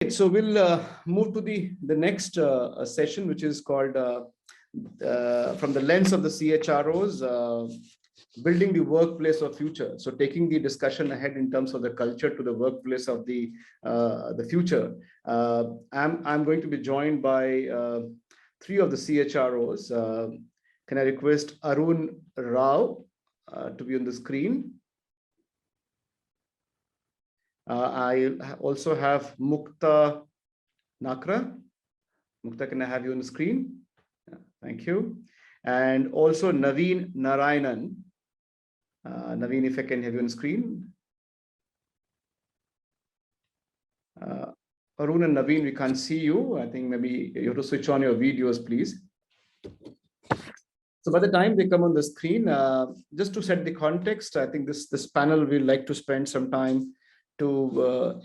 So we'll move to the next session, which is called from the lens of the CHROs, building the workplace of future. So taking the discussion ahead in terms of the culture to the workplace of the future. I'm going to be joined by three of the CHROs. Can I request Arun Rao to be on the screen? I also have Mukta Nakra. Mukta, can I have you on the screen? Yeah, thank you. And also Naveen Narayanan. Naveen, if I can have you on the screen. Arun and Naveen, we can't see you. I think maybe you have to switch on your videos, please. So by the time they come on the screen, just to set the context, I think this panel will like to spend some time to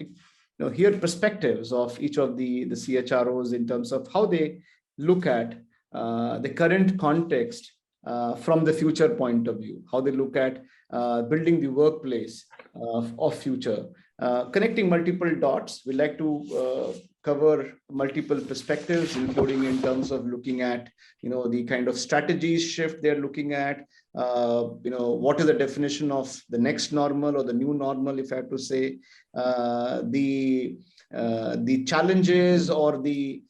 hear perspectives of each of the CHROs in terms of how they look at the current context from the future point of view, how they look at building the workplace of future. Connecting multiple dots, we like to cover multiple perspectives, including in terms of looking at, the kind of strategies shift they're looking at, what is the definition of the next normal or the new normal, if I have to say, the challenges or the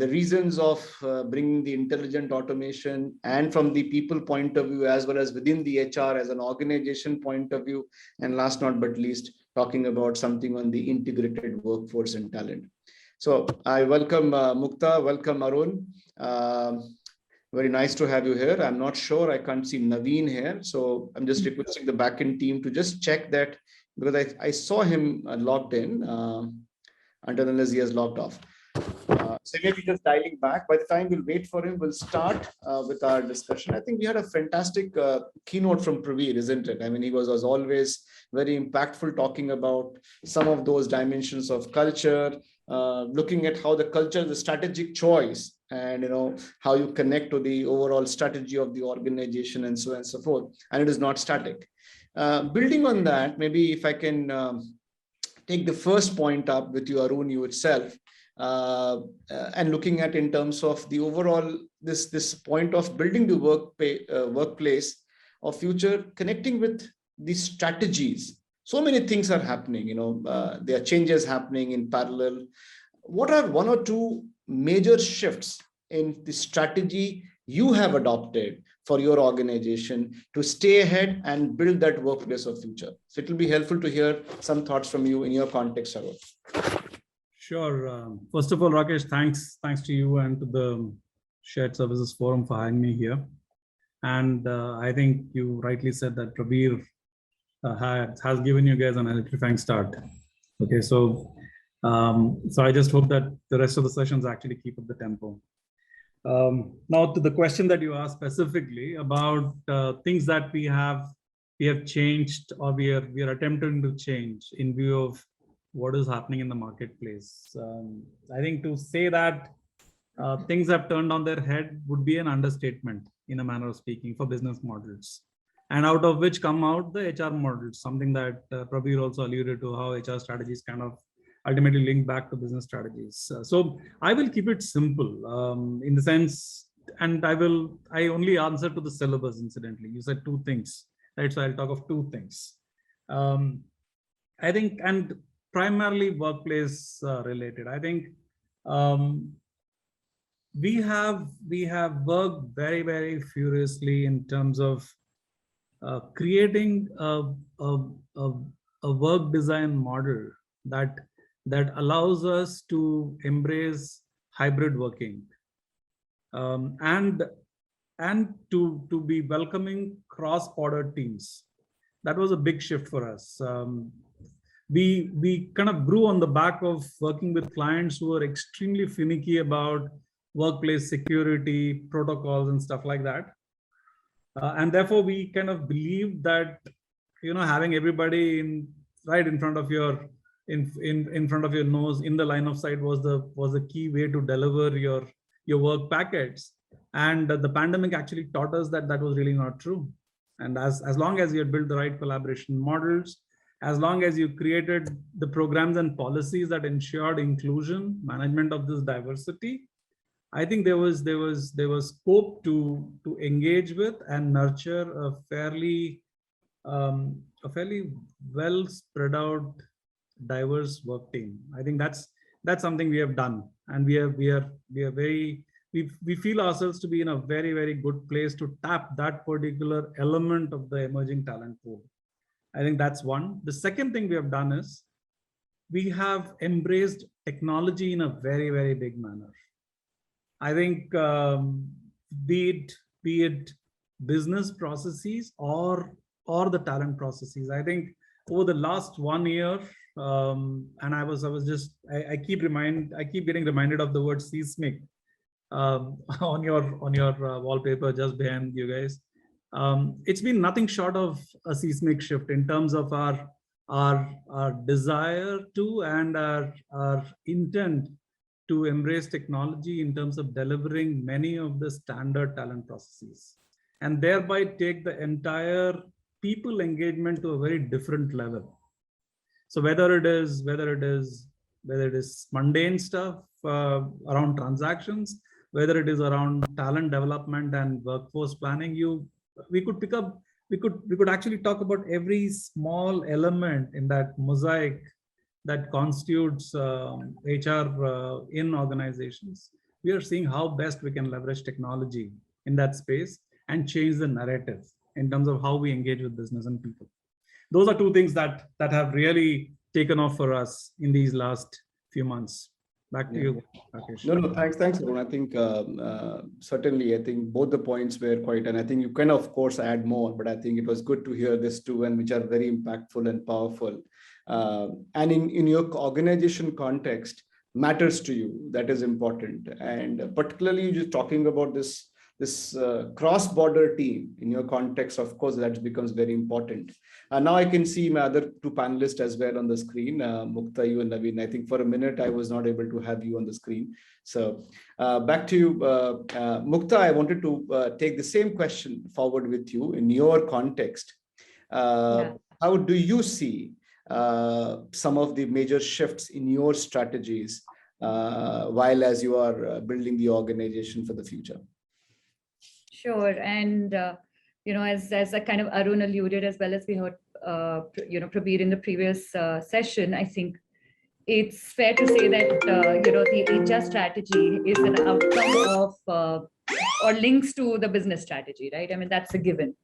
reasons of bringing the intelligent automation, and from the people point of view, as well as within the HR as an organization point of view, and last not but least, talking about something on the integrated workforce and talent. So I welcome Mukta, welcome Arun. Very nice to have you here. I'm not sure, I can't see Naveen here. So I'm just requesting the backend team to just check that, because I saw him logged in until unless he has logged off. So maybe just dialing back. By the time we'll wait for him, we'll start with our discussion. I think we had a fantastic keynote from Praveer, isn't it? I mean, he was as always very impactful, talking about some of those dimensions of culture, looking at how the culture is a strategic choice, and how you connect to the overall strategy of the organization, and so on and so forth. And it is not static. Building on that, maybe if I can take the first point up with you, Arun, you itself. And looking at in terms of the overall this point of building the workplace of future, connecting with the strategies. So many things are happening, there are changes happening in parallel. What are one or two major shifts in the strategy you have adopted for your organization to stay ahead and build that workplace of future? So it will be helpful to hear some thoughts from you in your context, Arun. Sure. First of all, Rakesh, thanks to you and to the Shared Services Forum for having me here. And I think you rightly said that Praveer has given you guys an electrifying start. Okay, so I just hope that the rest of the sessions actually keep up the tempo. Now, to the question that you asked specifically about things that we have changed, or we are attempting to change in view of what is happening in the marketplace. I think to say that things have turned on their head would be an understatement, in a manner of speaking, for business models, and out of which come out the HR models, something that Praveer also alluded to, how HR strategies kind of ultimately link back to business strategies. So I will keep it simple in the sense, and I only answer to the syllabus, incidentally. You said two things, right? So I'll talk of two things. I think, and primarily workplace related. I think we have worked very, very furiously in terms of creating a work design model that allows us to embrace hybrid working and to be welcoming cross-border teams. That was a big shift for us. We kind of grew on the back of working with clients who are extremely finicky about workplace security protocols and stuff like that. And therefore, we kind of believe that, having everybody right in front of your in front of your nose, in the line of sight, was the key way to deliver your work packets. And the pandemic actually taught us that was really not true. And as long as you had built the right collaboration models, as long as you created the programs and policies that ensured inclusion, management of this diversity, I think there was scope to engage with and nurture a fairly well spread out, diverse work team. I think that's something we have done, and we feel ourselves to be in a very, very good place to tap that particular element of the emerging talent pool. I think that's one. The second thing we have done is we have embraced technology in a very, very big manner. I think be it business processes or the talent processes. I think over the last 1 year, and I keep getting reminded of the word seismic on your wallpaper just behind you guys. It's been nothing short of a seismic shift in terms of our desire to and our intent to embrace technology in terms of delivering many of the standard talent processes, and thereby take the entire people engagement to a very different level. So whether it is mundane stuff around transactions, whether it is around talent development and workforce planning, we could actually talk about every small element in that mosaic that constitutes HR in organizations. We are seeing how best we can leverage technology in that space and change the narrative in terms of how we engage with business and people. Those are two things that have really taken off for us in these last few months. Back to you, Rakesh. No, thanks, Arun. I think certainly, I think both the points were quite, and I think you can of course add more, but I think it was good to hear this too, and which are very impactful and powerful. And in your organization context matters to you, that is important. And particularly just talking about this cross-border team in your context, of course, that becomes very important. Now I can see my other two panelists as well on the screen, Mukta, you and Naveen. I think for a minute I was not able to have you on the screen. So back to you, Mukta, I wanted to take the same question forward with you in your context. How do you see some of the major shifts in your strategies while as you are building the organization for the future? Sure. And, as a kind of Arun alluded, as well as we heard, Prabir in the previous session, I think it's fair to say that, the HR strategy is an outcome of or links to the business strategy, right? I mean, that's a given.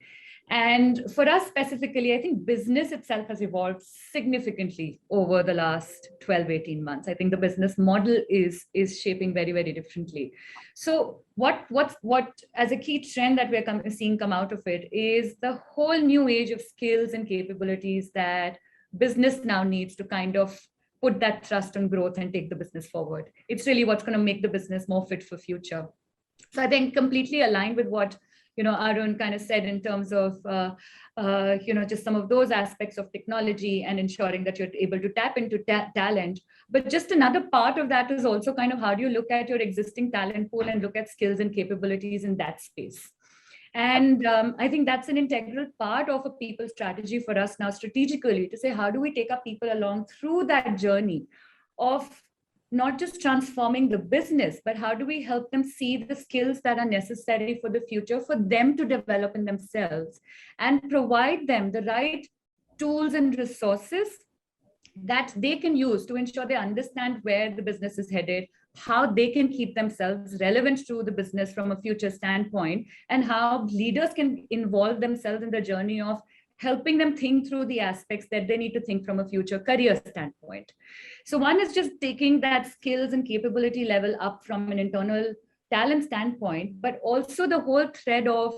And for us specifically, I think business itself has evolved significantly over the last 12, 18 months. I think the business model is shaping very, very differently. So what as a key trend that we're seeing come out of it is the whole new age of skills and capabilities that business now needs to kind of put that trust and growth and take the business forward. It's really what's going to make the business more fit for future. So I think completely aligned with what Arun kind of said in terms of, just some of those aspects of technology and ensuring that you're able to tap into talent. But just another part of that is also kind of how do you look at your existing talent pool and look at skills and capabilities in that space. And I think that's an integral part of a people strategy for us now strategically to say, how do we take our people along through that journey of not just transforming the business, but how do we help them see the skills that are necessary for the future for them to develop in themselves and provide them the right tools and resources that they can use to ensure they understand where the business is headed, how they can keep themselves relevant to the business from a future standpoint, and how leaders can involve themselves in the journey of helping them think through the aspects that they need to think from a future career standpoint. So one is just taking that skills and capability level up from an internal talent standpoint, but also the whole thread of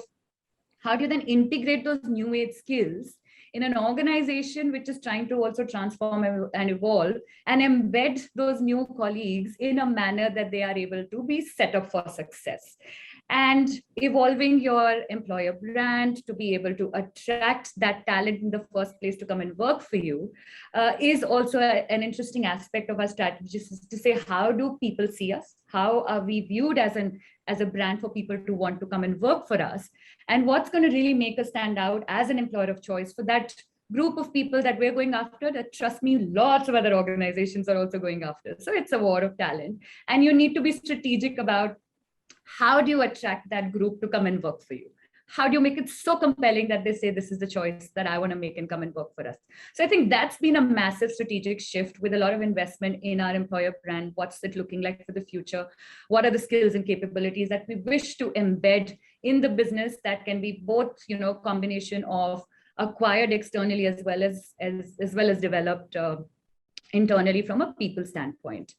how do you then integrate those new age skills in an organization which is trying to also transform and evolve and embed those new colleagues in a manner that they are able to be set up for success. And evolving your employer brand to be able to attract that talent in the first place to come and work for you is also an interesting aspect of our strategy, to say, how do people see us? How are we viewed as a brand for people to want to come and work for us? And what's going to really make us stand out as an employer of choice for that group of people that we're going after that, trust me, lots of other organizations are also going after. So it's a war of talent. And you need to be strategic about how do you attract that group to come and work for you? How do you make it so compelling that they say, this is the choice that I want to make and come and work for us? So I think that's been a massive strategic shift with a lot of investment in our employer brand. What's it looking like for the future? What are the skills and capabilities that we wish to embed in the business that can be both, combination of acquired externally as well as developed internally from a people standpoint.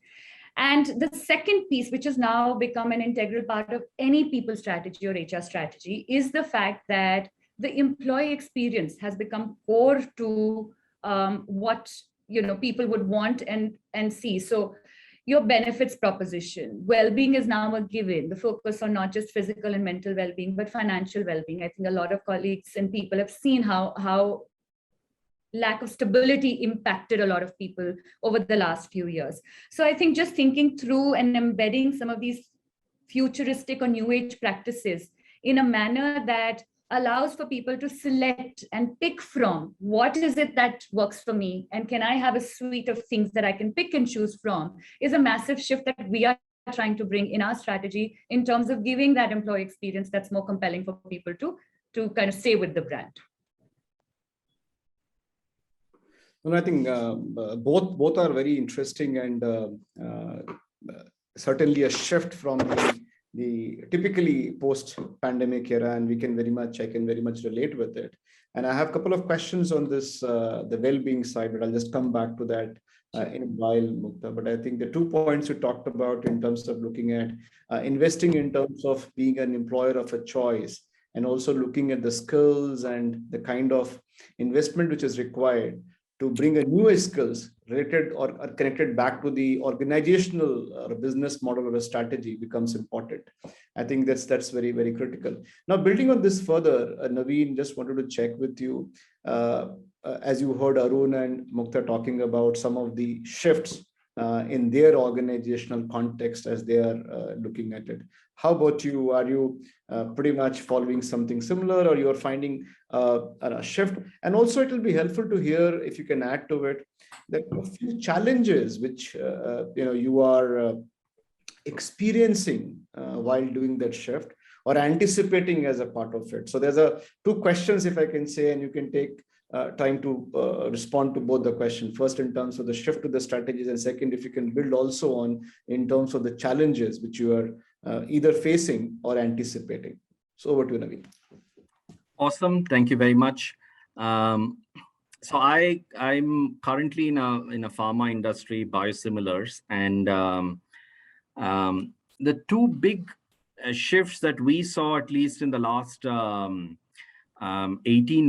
And the second piece, which has now become an integral part of any people strategy or HR strategy, is the fact that the employee experience has become core to what people would want and see. So your benefits proposition, well-being is now a given. The focus on not just physical and mental well-being, but financial well-being. I think a lot of colleagues and people have seen how lack of stability impacted a lot of people over the last few years. So I think just thinking through and embedding some of these futuristic or new age practices in a manner that allows for people to select and pick from what is it that works for me, and can I have a suite of things that I can pick and choose from, is a massive shift that we are trying to bring in our strategy in terms of giving that employee experience that's more compelling for people to kind of stay with the brand. And I think both are very interesting, and certainly a shift from the typically post-pandemic era, and I can very much relate with it. And I have a couple of questions on this, the well-being side, but I'll just come back to that in a while, Mukta. But I think the 2 points you talked about in terms of looking at investing in terms of being an employer of a choice, and also looking at the skills and the kind of investment which is required to bring a newer skills related or connected back to the organizational or business model or a strategy becomes important. I think that's very, very critical. Now, building on this further, Naveen, just wanted to check with you, as you heard Arun and Mukta talking about some of the shifts in their organizational context as they are looking at it. How about you? Are you pretty much following something similar, or you're finding a shift? And also it will be helpful to hear, if you can add to it, that a few challenges which you are experiencing while doing that shift or anticipating as a part of it. So there's two questions, if I can say, and you can take time to respond to both the questions. First, in terms of the shift to the strategies, and second, if you can build also on in terms of the challenges which you are either facing or anticipating. So over to you, Naveen. Awesome. Thank you very much. So I'm currently in a pharma industry, biosimilars, and the two big shifts that we saw, at least in the last 18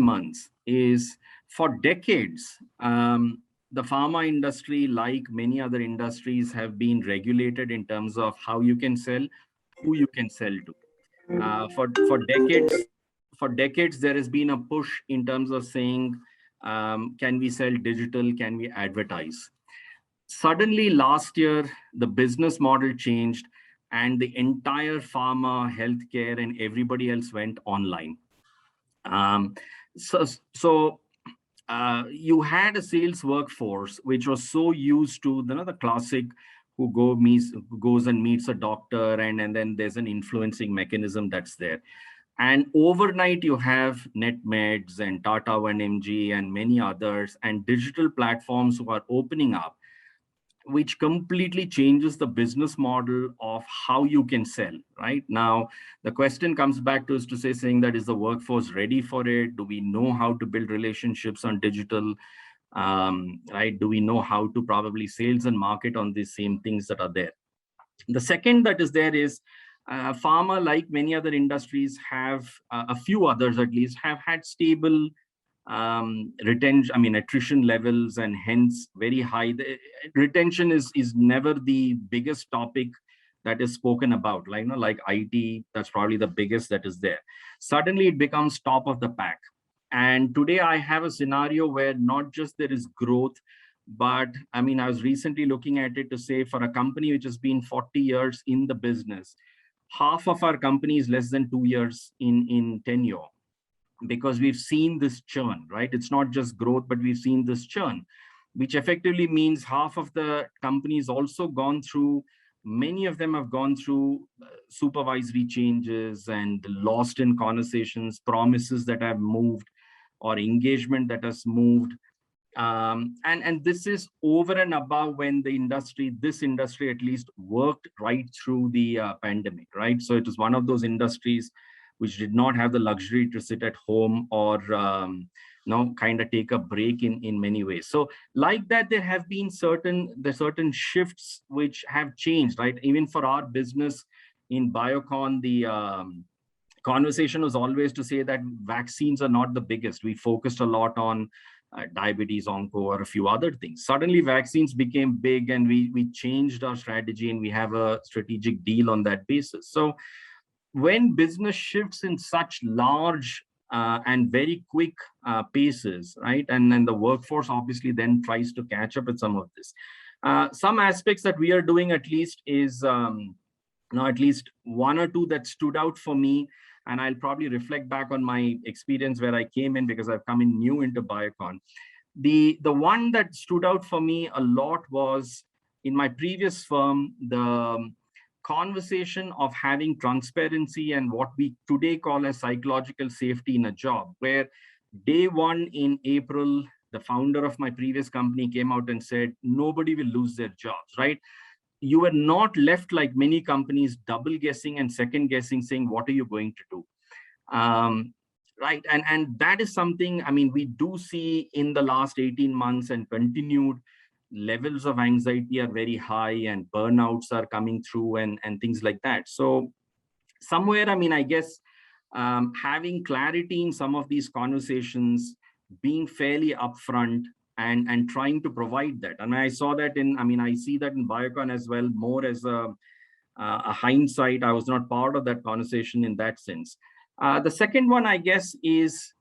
months, is for decades, the pharma industry, like many other industries, have been regulated in terms of how you can sell, who you can sell to. For decades, there has been a push in terms of saying, can we sell digital? Can we advertise? Suddenly last year, the business model changed, and the entire pharma, healthcare, and everybody else went online. So you had a sales workforce which was so used to the classic who goes and meets a doctor, and then there's an influencing mechanism that's there. And overnight you have NetMeds and Tata 1mg and many others and digital platforms who are opening up, which completely changes the business model of how you can sell. Right now, the question comes back to us to saying that, is the workforce ready for it? Do we know how to build relationships on digital? Right? Do we know how to probably sales and market on these same things that are there? The second that is there is pharma, like many other industries, have a few others at least, have had stable attrition levels, and hence very high. The retention is never the biggest topic that is spoken about. Like IT, that's probably the biggest that is there. Suddenly it becomes top of the pack. And today I have a scenario where not just there is growth, but I was recently looking at it to say, for a company which has been 40 years in the business, half of our company is less than 2 years in tenure. because we've seen this churn, right? It's not just growth, but we've seen this churn, which effectively means half of the companies also gone through, many of them have gone through supervisory changes and lost in conversations, promises that have moved, or engagement that has moved. And this is over and above when this industry at least worked right through the pandemic, right? So it was one of those industries which did not have the luxury to sit at home or kind of take a break in many ways. So like that, there have been certain shifts which have changed, right? Even for our business in Biocon, the conversation was always to say that vaccines are not the biggest. We focused a lot on diabetes, onco, or a few other things. Suddenly vaccines became big, and we changed our strategy, and we have a strategic deal on that basis. So when business shifts in such large and very quick paces, right? And then the workforce obviously then tries to catch up with some of this. Some aspects that we are doing at least is, at least one or two that stood out for me, and I'll probably reflect back on my experience where I came in, because I've come in new into Biocon. The one that stood out for me a lot was in my previous firm, the conversation of having transparency and what we today call as psychological safety in a job, where day one in April, the founder of my previous company came out and said, nobody will lose their jobs, right? You were not left like many companies double guessing and second guessing, saying, what are you going to do? Right. And that is something, I mean, we do see in the last 18 months, and continued levels of anxiety are very high, and burnouts are coming through, and things like that. So somewhere, I mean, I guess having clarity in some of these conversations, being fairly upfront, and trying to provide that. And I saw that I see that in Biocon as well, more as a hindsight. I was not part of that conversation in that sense. The second one, I guess, is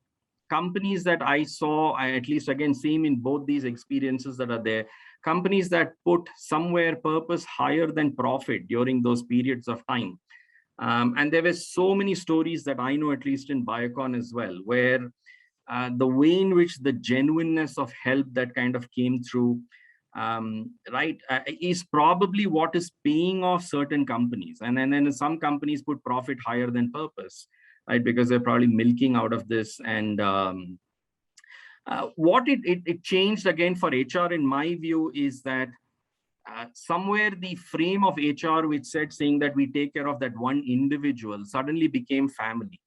companies that I saw, at least again, same in both these experiences that are there, companies that put somewhere purpose higher than profit during those periods of time. And there were so many stories that I know, at least in Biocon as well, where the way in which the genuineness of help that kind of came through, is probably what is paying off certain companies. And then some companies put profit higher than purpose, right? Because they're probably milking out of this. And what it changed again for HR, in my view, is that somewhere the frame of HR, which saying that we take care of that one individual, suddenly became family.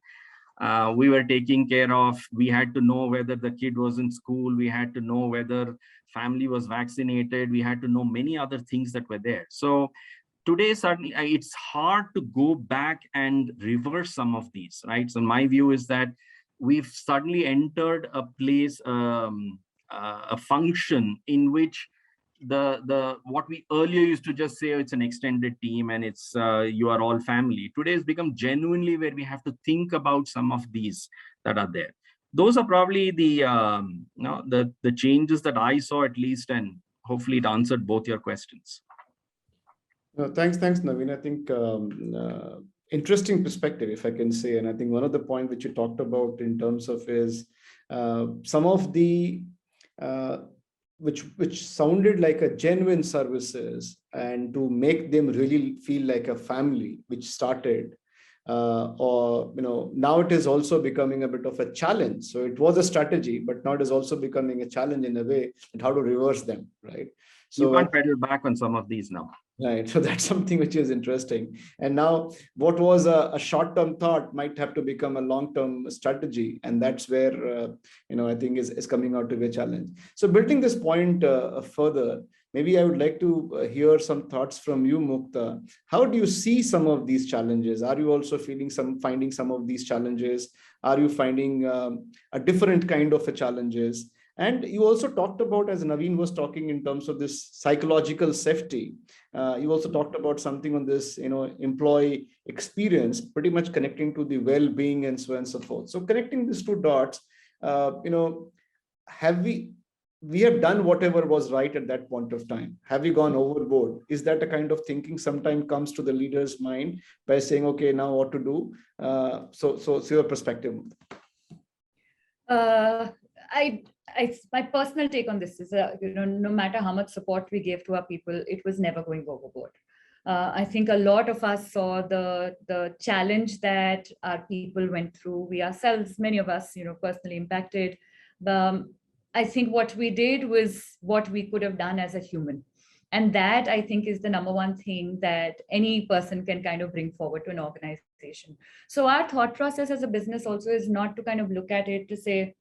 We were taking care of, we had to know whether the kid was in school, we had to know whether family was vaccinated, we had to know many other things that were there. So today, suddenly, it's hard to go back and reverse some of these, right? So my view is that we've suddenly entered a place, a function in which what we earlier used to just say, it's an extended team and it's you are all family. Today has become genuinely where we have to think about some of these that are there. Those are probably the changes that I saw, at least, and hopefully it answered both your questions. No, thanks, Naveen. I think interesting perspective, if I can say. And I think one of the points which you talked about in terms of is some of the which sounded like a genuine services, and to make them really feel like a family, which started or now it is also becoming a bit of a challenge. So it was a strategy, but now it is also becoming a challenge in a way, and how to reverse them, right? So you can't pedal back on some of these now. Right. So that's something which is interesting. And now what was a short-term thought might have to become a long-term strategy. And that's where, I think is coming out to be a challenge. So building this point further, maybe I would like to hear some thoughts from you, Mukta. How do you see some of these challenges? Are you also finding some of these challenges? Are you finding a different kind of a challenges? And you also talked about, as Naveen was talking in terms of this psychological safety, you also talked about something on this, employee experience, pretty much connecting to the well-being and so on and so forth. So connecting these two dots, have we have done whatever was right at that point of time? Have we gone overboard? Is that a kind of thinking sometimes comes to the leader's mind by saying, okay, now what to do? So your perspective. My personal take on this is, no matter how much support we gave to our people, it was never going overboard. I think a lot of us saw the challenge that our people went through. We ourselves, many of us, personally impacted. I think what we did was what we could have done as a human. And that, I think, is the number one thing that any person can kind of bring forward to an organization. So our thought process as a business also is not to kind of look at it to say,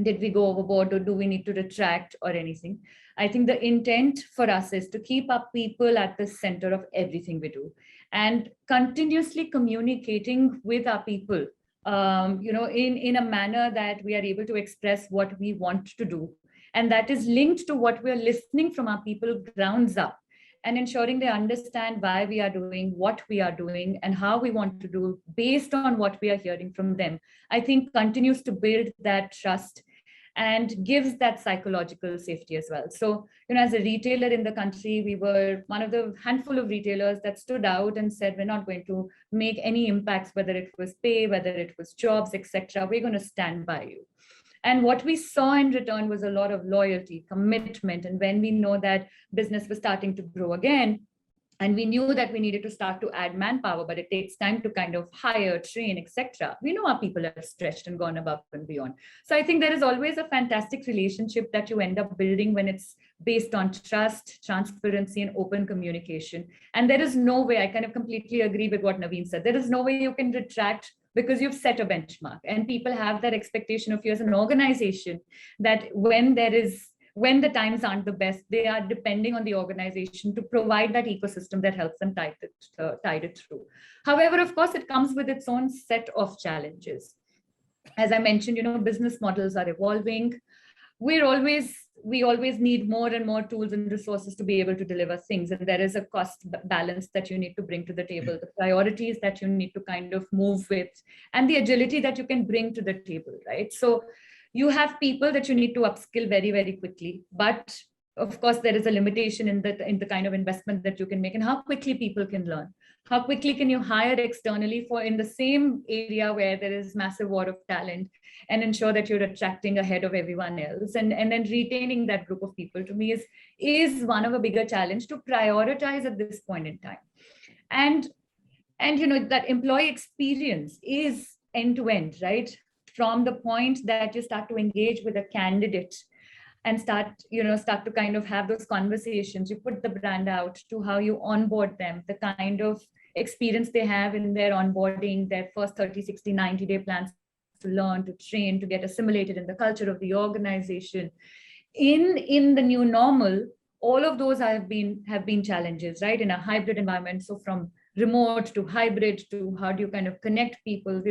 did we go overboard or do we need to retract or anything? I think the intent for us is to keep our people at the center of everything we do and continuously communicating with our people, in a manner that we are able to express what we want to do. And that is linked to what we're listening from our people grounds up and ensuring they understand why we are doing what we are doing and how we want to do based on what we are hearing from them. I think continues to build that trust and gives that psychological safety as well. So, as a retailer in the country, we were one of the handful of retailers that stood out and said, we're not going to make any impacts, whether it was pay, whether it was jobs, etc. We're going to stand by you. And what we saw in return was a lot of loyalty, commitment. And when we know that business was starting to grow again, and we knew that we needed to start to add manpower, but it takes time to kind of hire, train, etc. We know our people have stretched and gone above and beyond. So I think there is always a fantastic relationship that you end up building when it's based on trust, transparency, and open communication. And there is no way, I kind of completely agree with what Naveen said, there is no way you can retract because you've set a benchmark and people have that expectation of you as an organization that when the times aren't the best, they are depending on the organization to provide that ecosystem that helps them tide it through. However, of course, it comes with its own set of challenges. As I mentioned, business models are evolving. We always need more and more tools and resources to be able to deliver things. And there is a cost balance that you need to bring to the table, the priorities that you need to kind of move with, and the agility that you can bring to the table, right? So you have people that you need to upskill very, very quickly. But of course, there is a limitation in the kind of investment that you can make and how quickly people can learn. How quickly can you hire externally for in the same area where there is massive war of talent and ensure that you're attracting ahead of everyone else and then retaining that group of people, to me is one of a bigger challenge to prioritize at this point in time. And that employee experience is end to end, right? From the point that you start to engage with a candidate and start to kind of have those conversations, you put the brand out, to how you onboard them, the kind of experience they have in their onboarding, their first 30, 60, 90-day plans to learn, to train, to get assimilated in the culture of the organization. In the new normal, all of those have been challenges, right? In a hybrid environment. So from remote to hybrid to how do you kind of connect people?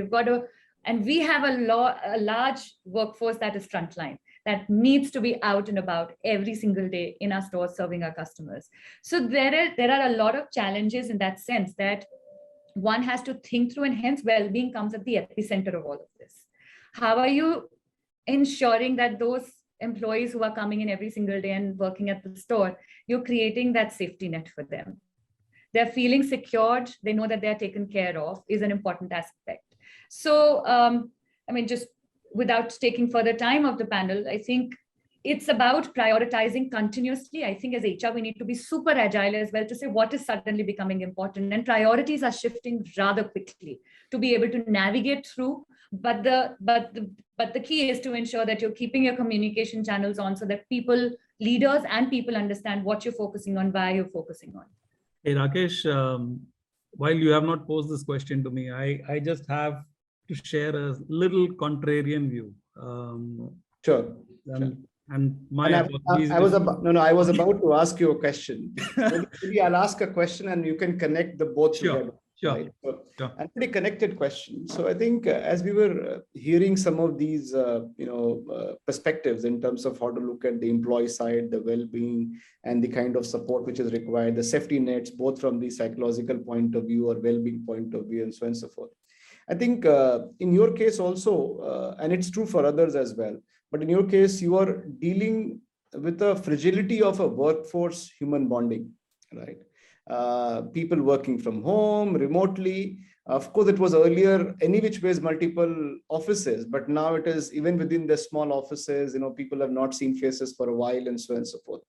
And we have a large workforce that is frontline, that needs to be out and about every single day in our stores serving our customers. So there are a lot of challenges in that sense that one has to think through, and hence well-being comes at the epicenter of all of this. How are you ensuring that those employees who are coming in every single day and working at the store, you're creating that safety net for them? They're feeling secured, they know that they're taken care of, is an important aspect. So, just without taking further time of the panel, I think it's about prioritizing continuously. I think as HR, we need to be super agile as well to say what is suddenly becoming important, and priorities are shifting rather quickly to be able to navigate through. But the key is to ensure that you're keeping your communication channels on so that leaders and people understand what you're focusing on, why you're focusing on. Hey, Rakesh, while you have not posed this question to me, I just have to share a little contrarian view. Sure. And I was about to ask you a question. Maybe I'll ask a question and you can connect the both together. Sure. Right? So, and pretty connected question. So I think as we were hearing some of these, perspectives in terms of how to look at the employee side, the well-being, and the kind of support which is required, the safety nets, both from the psychological point of view or well-being point of view, and so on and so forth. I think in your case also, and it's true for others as well, but in your case, you are dealing with the fragility of a workforce human bonding, right? people working from home, remotely. Of course, it was earlier any which ways multiple offices, but now it is even within the small offices, people have not seen faces for a while and so on and so forth.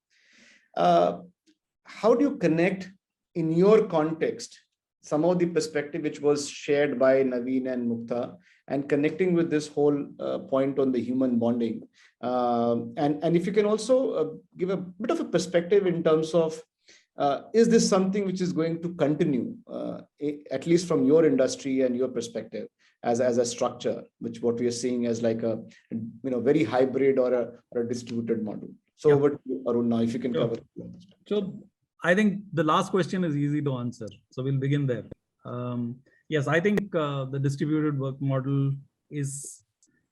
How do you connect in your context some of the perspective which was shared by Naveen and Mukta, and connecting with this whole point on the human bonding? And if you can also give a bit of a perspective in terms of, is this something which is going to continue, at least from your industry and your perspective, as a structure, which what we are seeing as like a very hybrid or a distributed model? So Yeah. over to you, Arun, now, if you can Sure. cover. So I think the last question is easy to answer. So we'll begin there. Yes, I think the distributed work model is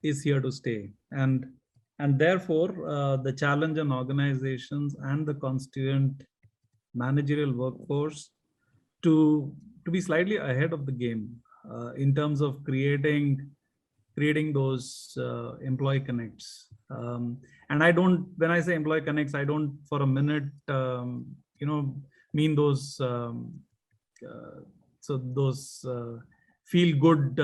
here to stay. And therefore, the challenge on organizations and the constituent managerial workforce to be slightly ahead of the game in terms of creating those employee connects. And I don't, when I say employee connects, I don't for a minute, mean those, feel good,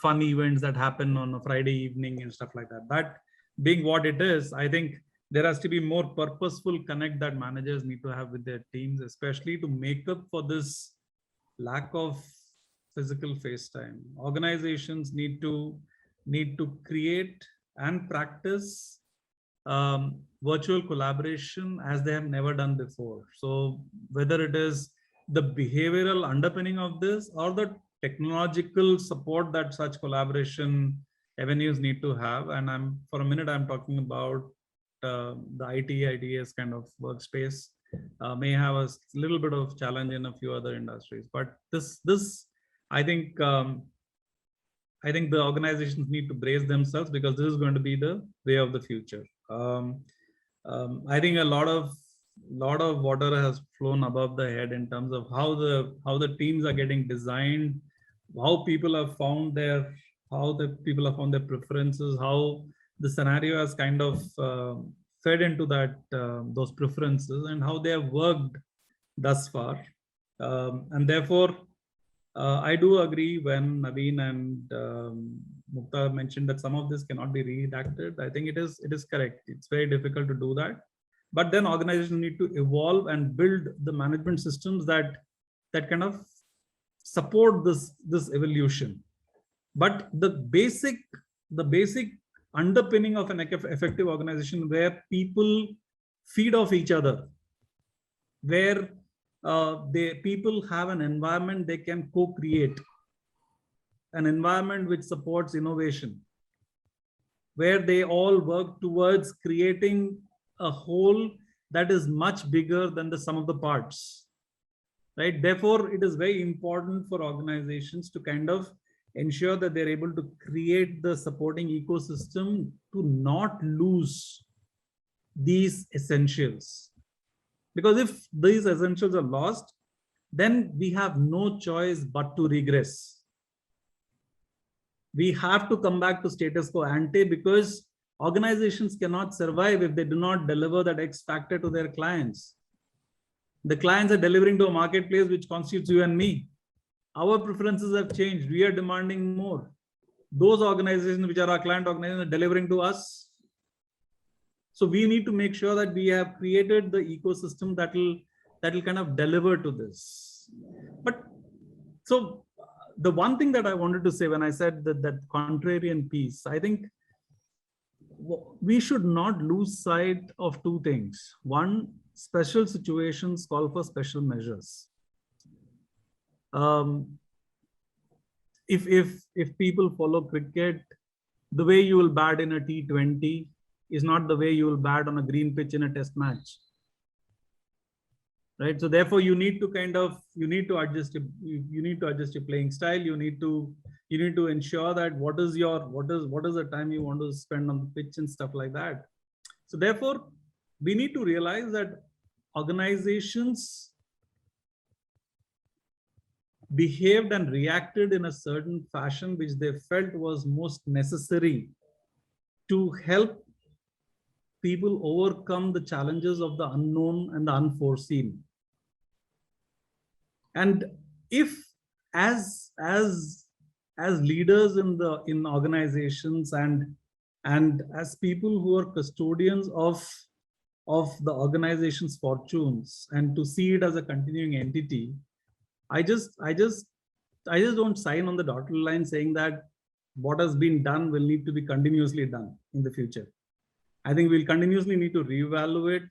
fun events that happen on a Friday evening and stuff like that. That being what it is, I think there has to be more purposeful connect that managers need to have with their teams, especially to make up for this lack of physical face time. Organizations need to create and practice virtual collaboration as they have never done before. So whether it is the behavioral underpinning of this or the technological support that such collaboration avenues need to have, and for a minute I'm talking about the IT, ITS kind of workspace, may have a little bit of challenge in a few other industries. But this I think the organizations need to brace themselves, because this is going to be the way of the future. I think a lot of water has flown above the head in terms of how the teams are getting designed, how people have found their preferences, how the scenario has kind of fed into that those preferences, and how they have worked thus far. And therefore, I do agree when Naveen and Mukta mentioned that some of this cannot be redacted. I think it is correct. It's very difficult to do that. But then organizations need to evolve and build the management systems that kind of support this evolution. But the basic underpinning of an effective organization, where people feed off each other, where people have an environment they can co-create, an environment which supports innovation, where they all work towards creating a whole that is much bigger than the sum of the parts, right? Therefore, it is very important for organizations to kind of ensure that they're able to create the supporting ecosystem to not lose these essentials. Because if these essentials are lost, then we have no choice but to regress. We have to come back to status quo ante, because organizations cannot survive if they do not deliver that X factor to their clients. The clients are delivering to a marketplace which constitutes you and me. Our preferences have changed. We are demanding more. Those organizations which are our client organizations are delivering to us. So we need to make sure that we have created the ecosystem that will kind of deliver to this. But so the one thing that I wanted to say when I said that contrarian piece, I think we should not lose sight of two things. One, special situations call for special measures. If people follow cricket, the way you will bat in a T20 is not the way you will bat on a green pitch in a test match, right? So therefore, you need to adjust your playing style. You need to ensure that what is the time you want to spend on the pitch and stuff like that. So therefore, we need to realize that organizations behaved and reacted in a certain fashion which they felt was most necessary to help people overcome the challenges of the unknown and the unforeseen. And if as leaders in organizations and as people who are custodians of the organization's fortunes, and to see it as a continuing entity, I just don't sign on the dotted line saying that what has been done will need to be continuously done in the future. I think we'll continuously need to reevaluate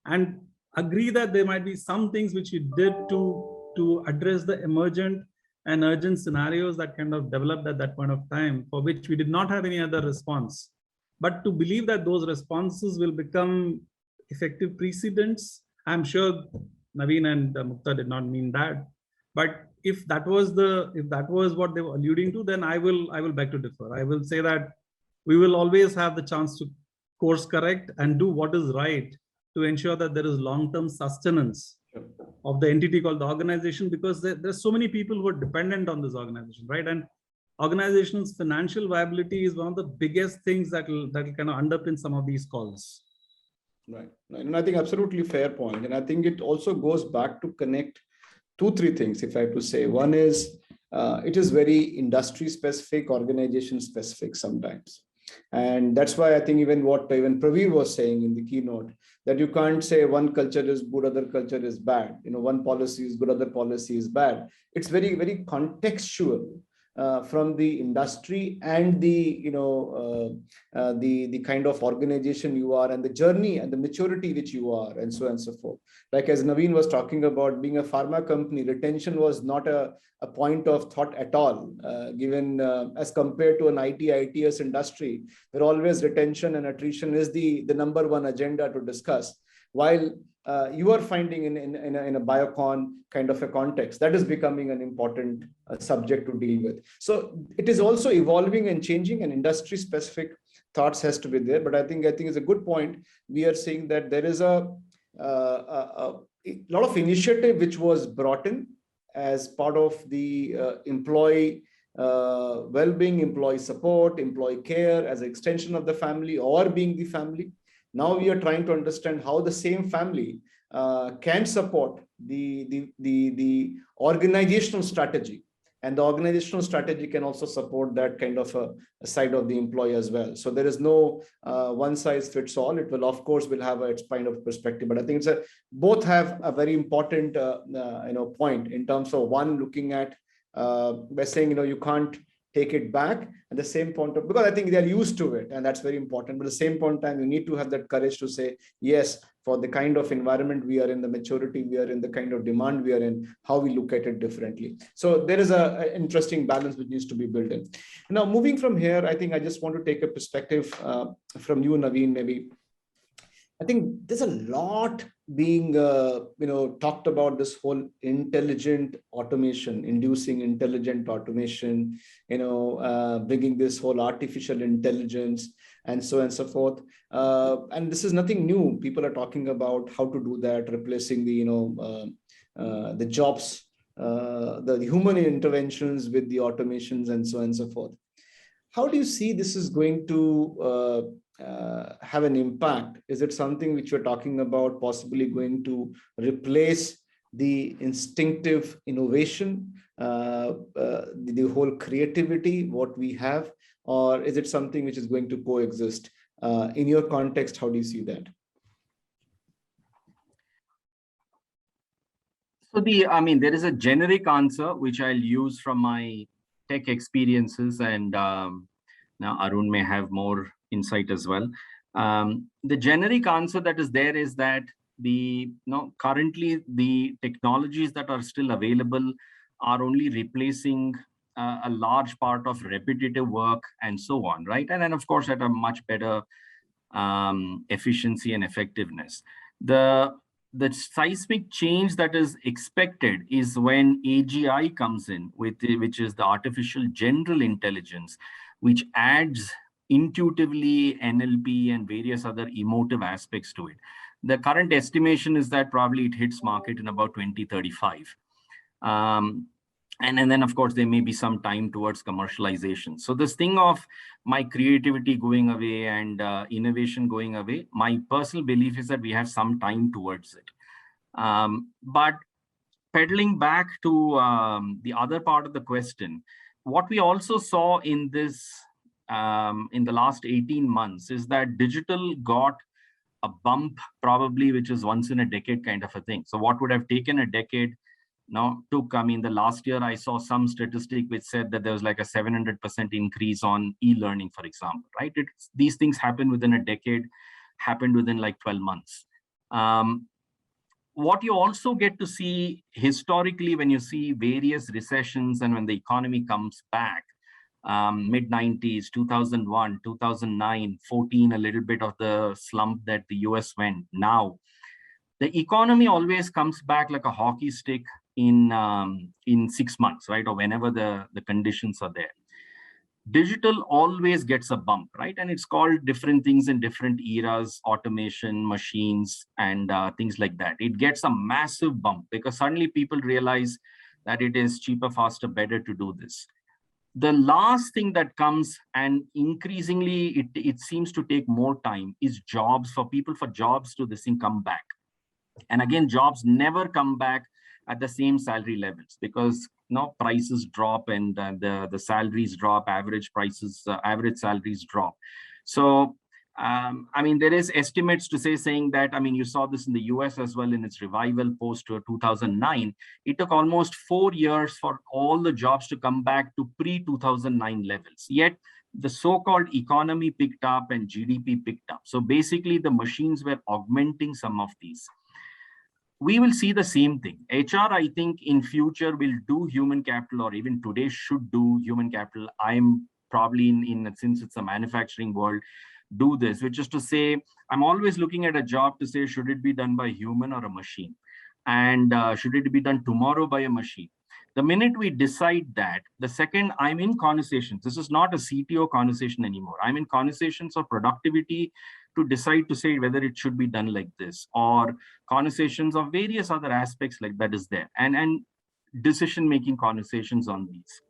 and agree that there might be some things which we did to address the emergent and urgent scenarios that kind of developed at that point of time, for which we did not have any other response. But to believe that those responses will become effective precedents, I'm sure Naveen and Mukta did not mean that. But if that was what they were alluding to, then I will beg to differ. I will say that we will always have the chance to course correct and do what is right to ensure that there is long-term sustenance of the entity called the organization, because there's so many people who are dependent on this organization, right? And organization's financial viability is one of the biggest things that will kind of underpin some of these calls. Right. And I think absolutely fair point. And I think it also goes back to connect 2-3 things, if I have to say. One is it is very industry specific, organization specific sometimes. And that's why I think even Praveer was saying in the keynote, that you can't say one culture is good, other culture is bad. One policy is good, other policy is bad. It's very, very contextual from the industry and the kind of organization you are, and the journey and the maturity which you are, and so on and so forth. Like as Naveen was talking about, being a pharma company, retention was not a point of thought at all, given as compared to an ITS industry, where always retention and attrition is the number one agenda to discuss. While you are finding in a biocon kind of a context, that is becoming an important subject to deal with. So it is also evolving and changing, and industry specific thoughts has to be there. But I think it's a good point. We are seeing that there is a lot of initiative which was brought in as part of the employee well-being, employee support, employee care as an extension of the family or being the family. Now we are trying to understand how the same family can support the organizational strategy, and the organizational strategy can also support that kind of a side of the employee as well. So there is no one size fits all. It will, of course, will have its kind of perspective, but I think both have a very important point in terms of one looking at by saying you can't take it back, at the same point of, because I think they're used to it, and that's very important. But at the same point in time, you need to have that courage to say, yes, for the kind of environment we are in, the maturity we are in, the kind of demand we are in, how we look at it differently. So there is an interesting balance which needs to be built in. Now, moving from here, I think I just want to take a perspective from you, Naveen, maybe. I think there's a lot being talked about, this whole intelligent automation, inducing intelligent automation, bringing this whole artificial intelligence and so on and so forth. And this is nothing new. People are talking about how to do that, replacing the jobs, the human interventions with the automations and so on and so forth. How do you see this is going to have an impact? Is it something which you're talking about possibly going to replace the instinctive innovation, the whole creativity, what we have, or is it something which is going to coexist? In your context, how do you see that? So there is a generic answer which I'll use from my tech experiences, and now Arun may have more insight as well. The generic answer that is there is that currently the technologies that are still available are only replacing a large part of repetitive work and so on, right? And then of course at a much better efficiency and effectiveness. The seismic change that is expected is when AGI comes in, which is the artificial general intelligence, which adds intuitively NLP and various other emotive aspects to it. The current estimation is that probably it hits market in about 2035. And then, of course, there may be some time towards commercialization. So this thing of my creativity going away and innovation going away, my personal belief is that we have some time towards it. But pedaling back to the other part of the question, what we also saw in this, in the last 18 months is that digital got a bump probably, which is once in a decade kind of a thing. So what would have taken a decade now took, I mean, the last year I saw some statistic which said that there was like a 700% increase on e-learning, for example, right? These things happen within a decade, happened within like 12 months. What you also get to see historically when you see various recessions and when the economy comes back, mid-90s, 2001, 2009, 14, a little bit of the slump that the US went. Now, the economy always comes back like a hockey stick in 6 months, right? Or whenever the conditions are there. Digital always gets a bump, right? And it's called different things in different eras, automation, machines, and things like that. It gets a massive bump because suddenly people realize that it is cheaper, faster, better to do this. The last thing that comes, and increasingly it seems to take more time, is jobs, for people, for jobs to this thing come back. And again, jobs never come back at the same salary levels because prices drop and the salaries drop, average prices, average salaries drop. So, I mean, there is estimates to saying that, I mean, you saw this in the US as well in its revival post 2009. It took almost 4 years for all the jobs to come back to pre-2009 levels. Yet the so-called economy picked up and GDP picked up. So basically the machines were augmenting some of these. We will see the same thing. HR, I think in future will do human capital, or even today should do human capital. I'm probably since it's a manufacturing world, do this, which is to say, I'm always looking at a job to say, should it be done by a human or a machine? And should it be done tomorrow by a machine? The minute we decide that, the second I'm in conversations, this is not a CTO conversation anymore. I'm in conversations of productivity to decide to say whether it should be done like this, or conversations of various other aspects like that is there, and decision-making conversations on these.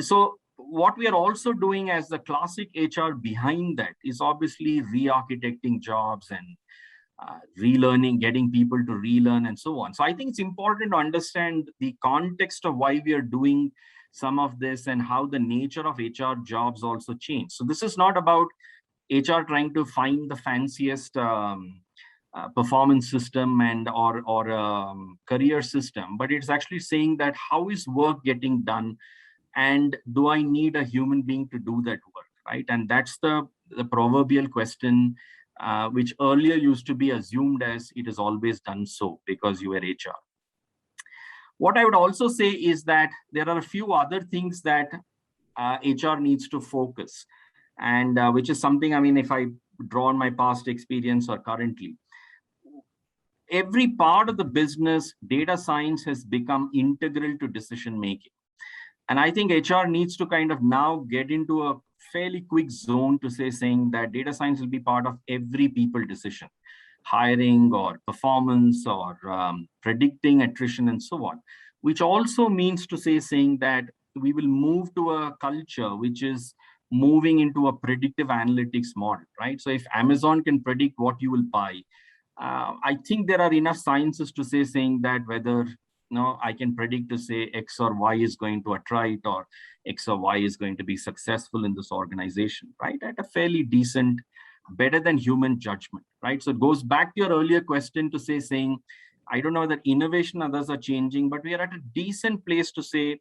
So what we are also doing as the classic HR behind that is obviously re-architecting jobs and relearning, getting people to relearn and so on. So I think it's important to understand the context of why we are doing some of this and how the nature of HR jobs also change. So this is not about HR trying to find the fanciest performance system and or career system, but it's actually saying that how is work getting done, and do I need a human being to do that work, right? And that's the proverbial question, which earlier used to be assumed as it is always done so because you were HR. What I would also say is that there are a few other things that HR needs to focus, and which is something, I mean, if I draw on my past experience or currently, every part of the business, data science has become integral to decision making. And I think HR needs to kind of now get into a fairly quick zone to saying that data science will be part of every people decision, hiring or performance or predicting attrition and so on, which also means to saying that we will move to a culture which is moving into a predictive analytics model, right? So if Amazon can predict what you will buy, I think there are enough sciences to saying that whether I can predict to say X or Y is going to attrite, or X or Y is going to be successful in this organization, right? At a fairly decent, better than human judgment, right? So it goes back to your earlier question to saying, I don't know that innovation others are changing, but we are at a decent place to say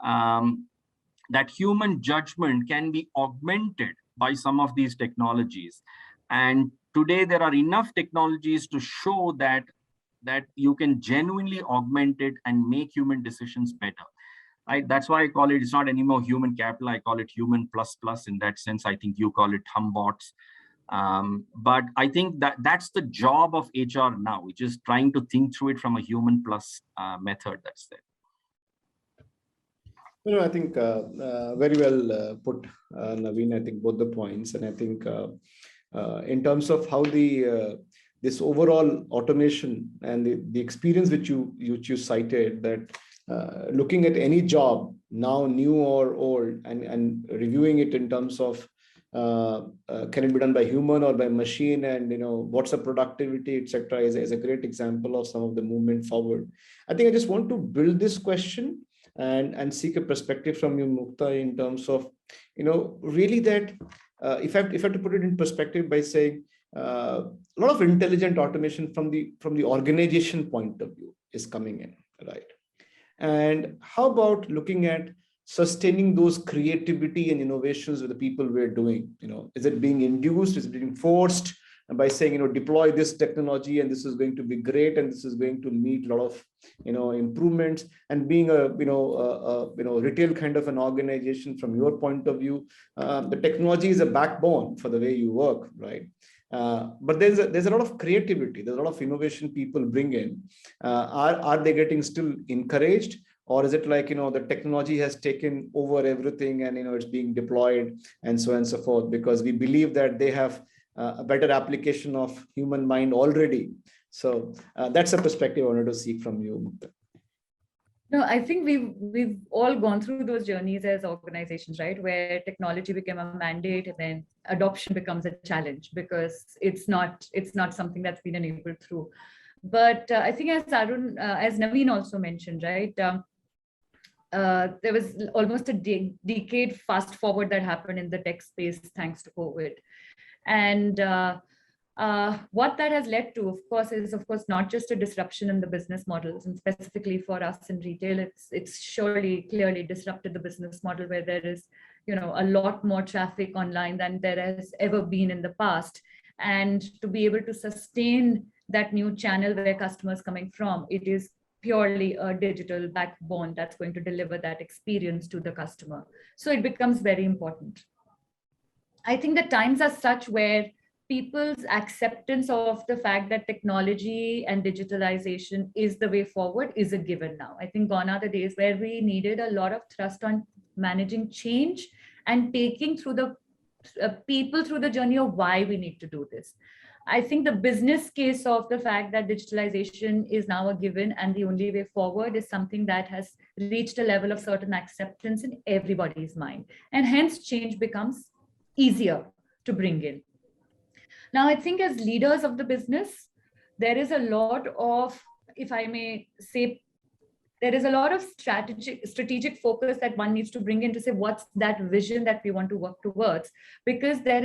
that human judgment can be augmented by some of these technologies. And today there are enough technologies to show that you can genuinely augment it and make human decisions better. Right? That's why I call it, it's not anymore human capital, I call it human plus plus in that sense. I think you call it humbots. But I think that's the job of HR now, which is trying to think through it from a human plus method that's there. I think very well put, Naveen. I think both the points, and I think in terms of how this overall automation and the experience which you cited, that looking at any job now, new or old, and reviewing it in terms of can it be done by human or by machine, and what's the productivity, etc., is a great example of some of the movement forward. I think I just want to build this question and seek a perspective from you, Mukta, in terms of really that if I have to put it in perspective by saying a lot of intelligent automation from the organization point of view is coming in, right? And how about looking at sustaining those creativity and innovations with the people we're doing? Is it being induced? Is it being forced by saying, deploy this technology and this is going to be great and this is going to meet a lot of, improvements? And being a, retail kind of an organization, from your point of view, the technology is a backbone for the way you work, right? But there's a lot of creativity, there's a lot of innovation people bring in. Are they getting still encouraged? Or is it like, the technology has taken over everything and, it's being deployed and so on and so forth, because we believe that they have a better application of human mind already. So that's a perspective I wanted to seek from you, Mukta. No, I think we've all gone through those journeys as organizations, right? Where technology became a mandate and then adoption becomes a challenge because it's not something that's been enabled through. But I think as Naveen also mentioned, right? There was almost a decade fast forward that happened in the tech space thanks to COVID. And what that has led to, of course, is not just a disruption in the business models, and specifically for us in retail, it's surely clearly disrupted the business model where there is, a lot more traffic online than there has ever been in the past. And to be able to sustain that new channel where customers coming from, it is purely a digital backbone that's going to deliver that experience to the customer. So it becomes very important. I think the times are such where people's acceptance of the fact that technology and digitalization is the way forward is a given now. I think gone are the days where we needed a lot of thrust on managing change and taking through the people through the journey of why we need to do this. I think the business case of the fact that digitalization is now a given and the only way forward is something that has reached a level of certain acceptance in everybody's mind. And hence change becomes easier to bring in. Now, I think as leaders of the business, there is a lot of, if I may say, there is a lot of strategic focus that one needs to bring in to say, what's that vision that we want to work towards? Because there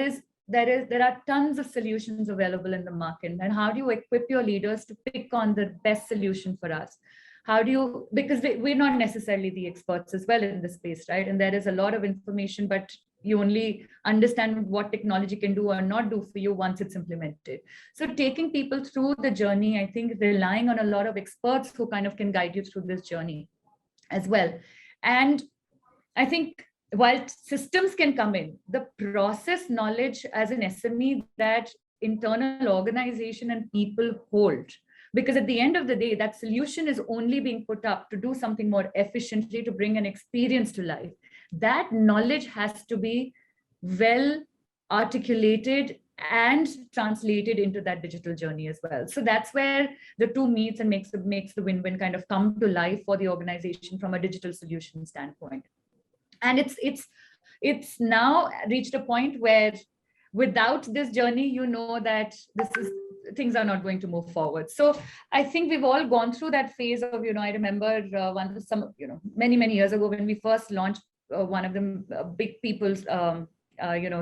are tons of solutions available in the market. And how do you equip your leaders to pick on the best solution for us? How do you, because we're not necessarily the experts as well in this space, right? And there is a lot of information, but you only understand what technology can do or not do for you once it's implemented. So taking people through the journey, I think relying on a lot of experts who kind of can guide you through this journey as well. And I think while systems can come in, the process knowledge as an SME that internal organization and people hold, because at the end of the day, that solution is only being put up to do something more efficiently, to bring an experience to life. That knowledge has to be well articulated and translated into that digital journey as well. So that's where the two meets and makes the win-win kind of come to life for the organization from a digital solution standpoint. And it's now reached a point where without this journey, you know that things are not going to move forward. So I think we've all gone through that phase of, I remember many years ago when we first launched one of the big people's,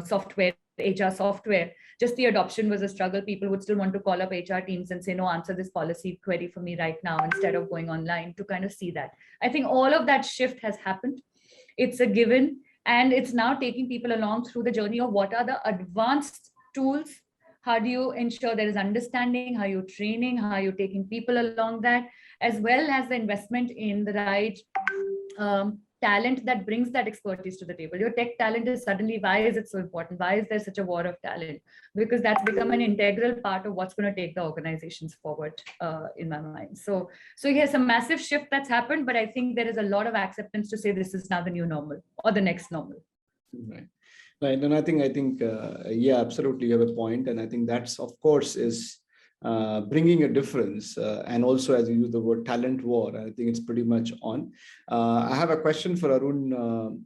software, HR software, just the adoption was a struggle. People would still want to call up HR teams and say, no, answer this policy query for me right now, instead of going online to kind of see that. I think all of that shift has happened. It's a given. And it's now taking people along through the journey of what are the advanced tools. How do you ensure there is understanding? How are you training? How are you taking people along that? As well as the investment in the right talent that brings that expertise to the table. Your tech talent is suddenly, why is it so important? Why is there such a war of talent? Because that's become an integral part of what's going to take the organizations forward, in my mind. So yes, a massive shift that's happened, but I think there is a lot of acceptance to say this is now the new normal or the next normal. Right. And I think, yeah, absolutely, you have a point. And I think that's, of course, is bringing a difference. And also, as you use the word talent war, I think it's pretty much on. I have a question for Arun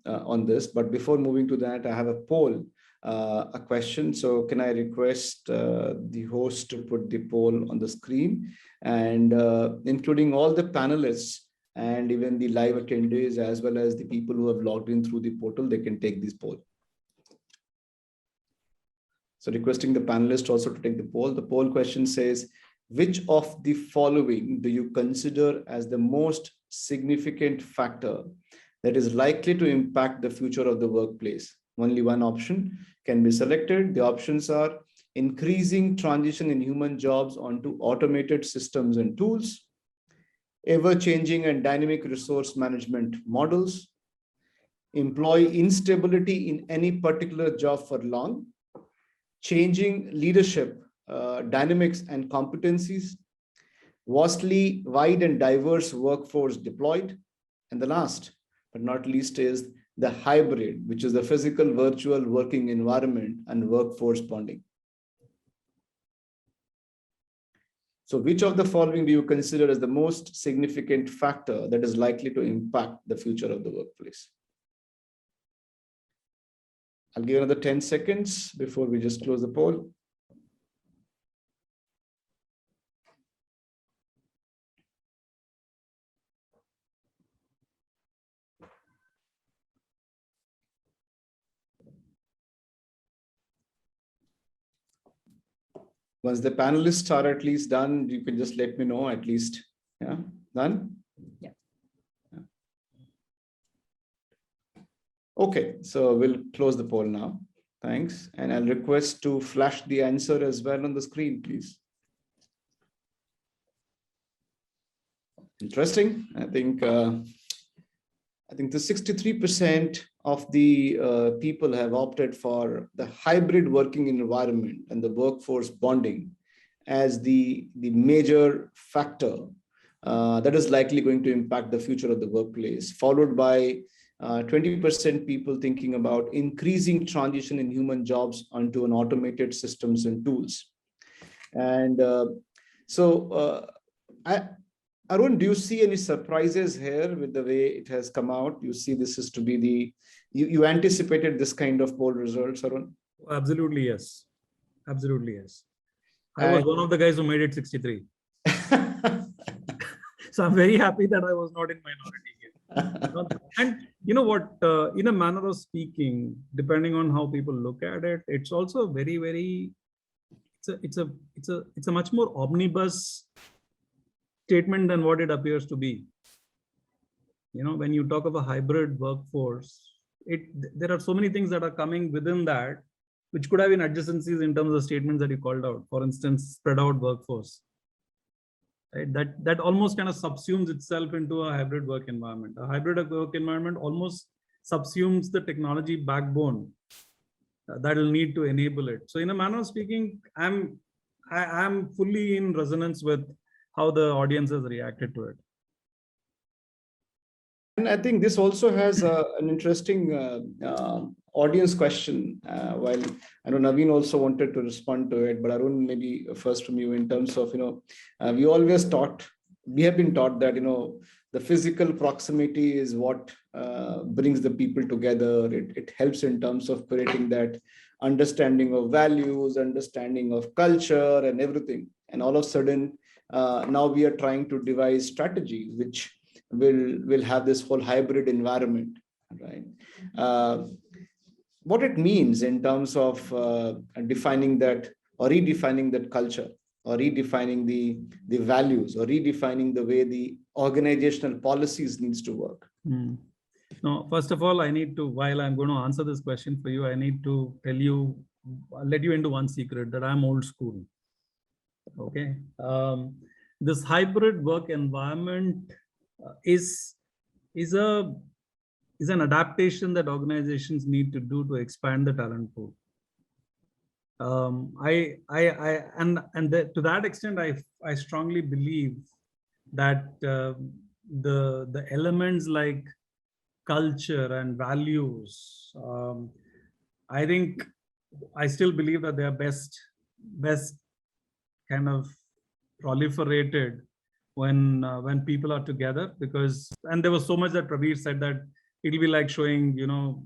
on this, but before moving to that, I have a poll a question. So can I request the host to put the poll on the screen, and including all the panelists and even the live attendees, as well as the people who have logged in through the portal, they can take this poll. So requesting the panelists also to take the poll. The poll question says, which of the following do you consider as the most significant factor that is likely to impact the future of the workplace? Only one option can be selected. The options are increasing transition in human jobs onto automated systems and tools, ever-changing and dynamic resource management models, employee instability in any particular job for long, changing leadership dynamics and competencies, vastly wide and diverse workforce deployed, and the last but not least is the hybrid, which is the physical virtual working environment and workforce bonding. So which of the following do you consider as the most significant factor that is likely to impact the future of the workplace? I'll give another 10 seconds before we just close the poll. Once the panelists are at least done, you can just let me know at least. Yeah, done? Yeah. Okay, so we'll close the poll now. Thanks. And I'll request to flash the answer as well on the screen, please. Interesting. I think the 63% of the people have opted for the hybrid working environment and the workforce bonding as the major factor that is likely going to impact the future of the workplace, followed by 20% people thinking about increasing transition in human jobs onto an automated systems and tools. And Arun, do you see any surprises here with the way it has come out? You see this is to be the, you anticipated this kind of poll results, Arun? Absolutely, yes. Absolutely, yes. I was one of the guys who made it 63. So I'm very happy that I was not in minority here. And you know what, in a manner of speaking, depending on how people look at it, it's also very, very, it's a much more omnibus statement than what it appears to be. You know, when you talk of a hybrid workforce, there are so many things that are coming within that, which could have been adjacencies in terms of statements that you called out. For instance, spread out workforce. Right? That almost kind of subsumes itself into a hybrid work environment. A hybrid work environment almost subsumes the technology backbone that will need to enable it. So in a manner of speaking, I'm fully in resonance with how the audience has reacted to it. And I think this also has an interesting audience question. While I know Naveen also wanted to respond to it, but Arun, maybe first from you in terms of, we always we have been taught that, the physical proximity is what brings the people together. It helps in terms of creating that understanding of values, understanding of culture and everything. And all of a sudden, now we are trying to devise strategies which will have this whole hybrid environment, right? What it means in terms of defining that or redefining that culture, or redefining the values, or redefining the way the organizational policies needs to work. No, first of all, I need to, while I'm going to answer this question for you, I need to tell you, let you into one secret, that I'm old school. Okay. This hybrid work environment is an adaptation that organizations need to do to expand the talent pool. To that extent, I strongly believe that the elements like culture and values, I still believe that they are best kind of proliferated when people are together, because, and there was so much that Prabir said that it'll be like showing,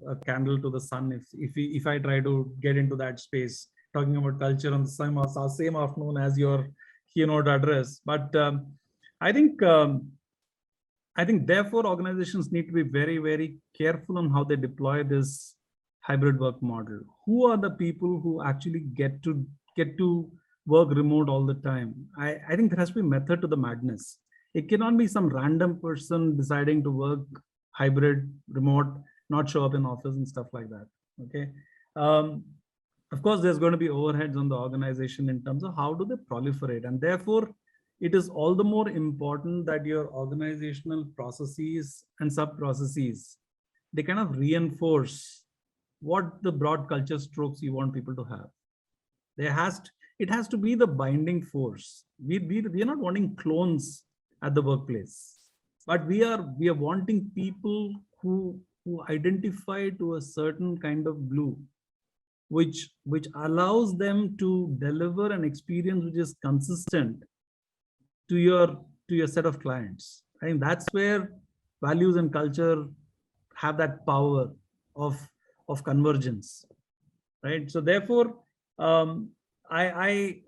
a candle to the sun. If I try to get into that space, talking about culture on the same afternoon as your keynote address. But I think therefore organizations need to be very, very careful on how they deploy this hybrid work model. Who are the people who actually get to work remote all the time? I think there has to be method to the madness. It cannot be some random person deciding to work hybrid, remote, not show up in office and stuff like that. Okay. Of course, there's going to be overheads on the organization in terms of how do they proliferate, and therefore it is all the more important that your organizational processes and sub-processes, they kind of reinforce what the broad culture strokes you want people to have. It has to be the binding force. We are not wanting clones at the workplace, but we are wanting people who identify to a certain kind of blue, which allows them to deliver an experience which is consistent to your set of clients. I think that's where values and culture have that power of convergence, right? So therefore, when I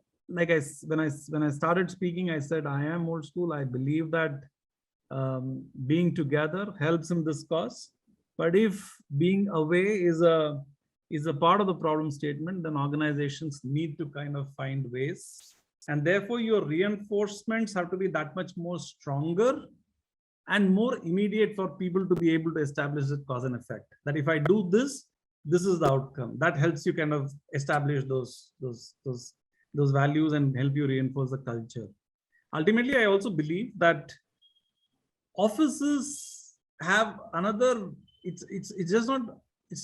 started speaking, I said I am old school. I believe that being together helps in this cause. But if being away is a part of the problem statement, then organizations need to kind of find ways. And therefore, your reinforcements have to be that much more stronger and more immediate for people to be able to establish the cause and effect. That if I do this, this is the outcome. That helps you kind of establish those values and help you reinforce the culture. Ultimately, I also believe that offices have another. It's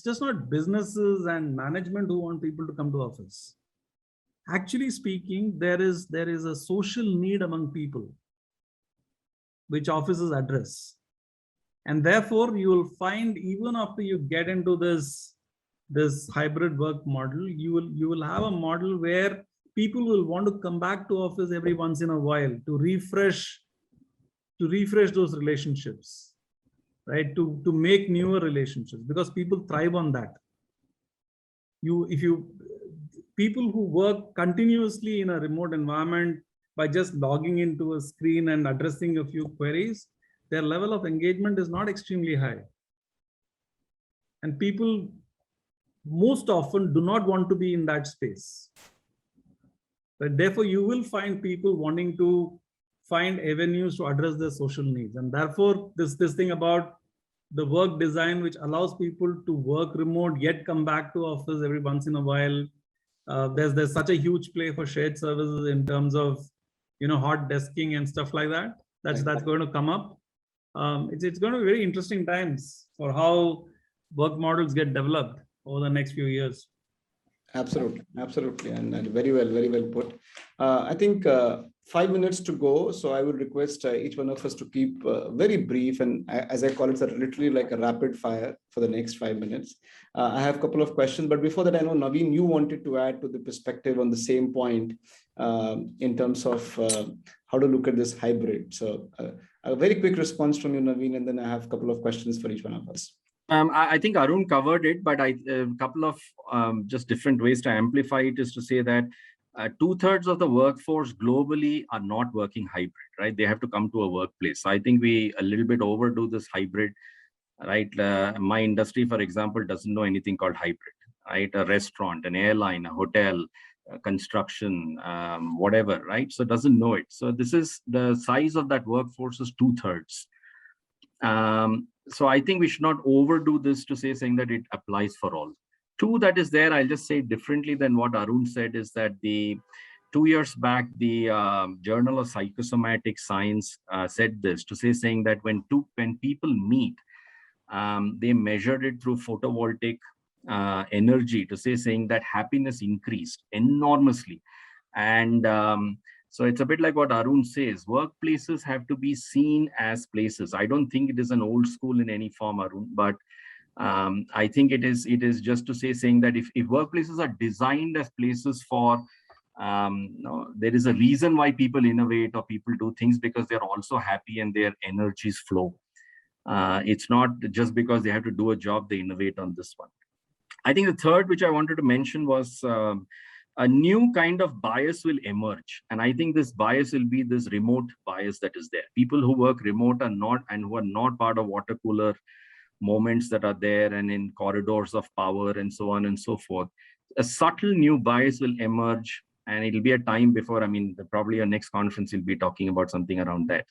just not businesses and management who want people to come to office. Actually speaking, there is a social need among people which offices address, and therefore you will find even after you get into this hybrid work model, you will have a model where people will want to come back to office every once in a while to refresh those relationships, right? To make newer relationships, because people thrive on that. People who work continuously in a remote environment by just logging into a screen and addressing a few queries, their level of engagement is not extremely high. And people most often do not want to be in that space. But therefore, you will find people wanting to find avenues to address their social needs. And therefore, this thing about the work design, which allows people to work remote, yet come back to office every once in a while. There's such a huge play for shared services in terms of, hot desking and stuff like that. That's going to come up. It's going to be very interesting times for how work models get developed over the next few years. Absolutely, and very well put. I think 5 minutes to go, so I would request each one of us to keep very brief, and as I call it, literally like a rapid fire for the next 5 minutes. I have a couple of questions, but before that, I know Naveen, you wanted to add to the perspective on the same point in terms of how to look at this hybrid. So a very quick response from you, Naveen, and then I have a couple of questions for each one of us. I think Arun covered it, but a couple of just different ways to amplify it is to say that 2/3 of the workforce globally are not working hybrid, right? They have to come to a workplace. So I think we a little bit overdo this hybrid, right? My industry, for example, doesn't know anything called hybrid, right? A restaurant, an airline, a hotel, construction, whatever, right? So doesn't know it. So this is the size of that workforce is 2/3. So I think we should not overdo this to saying that it applies for all. Two that is there, I'll just say differently than what Arun said, is that 2 years back, the Journal of Psychosomatic Science said this to saying that when people meet, they measured it through photovoltaic energy to saying that happiness increased enormously. And so it's a bit like what Arun says, workplaces have to be seen as places. I don't think it is an old school in any form, Arun, but I think it is just to saying that if workplaces are designed as places for, there is a reason why people innovate or people do things, because they're also happy and their energies flow. It's not just because they have to do a job, they innovate on this one. I think the third, which I wanted to mention, was a new kind of bias will emerge. And I think this bias will be this remote bias that is there. People who work remote are not, and who are not part of water cooler moments that are there and in corridors of power and so on and so forth. A subtle new bias will emerge, and it'll be a time before, I mean, probably your next conference will be talking about something around that.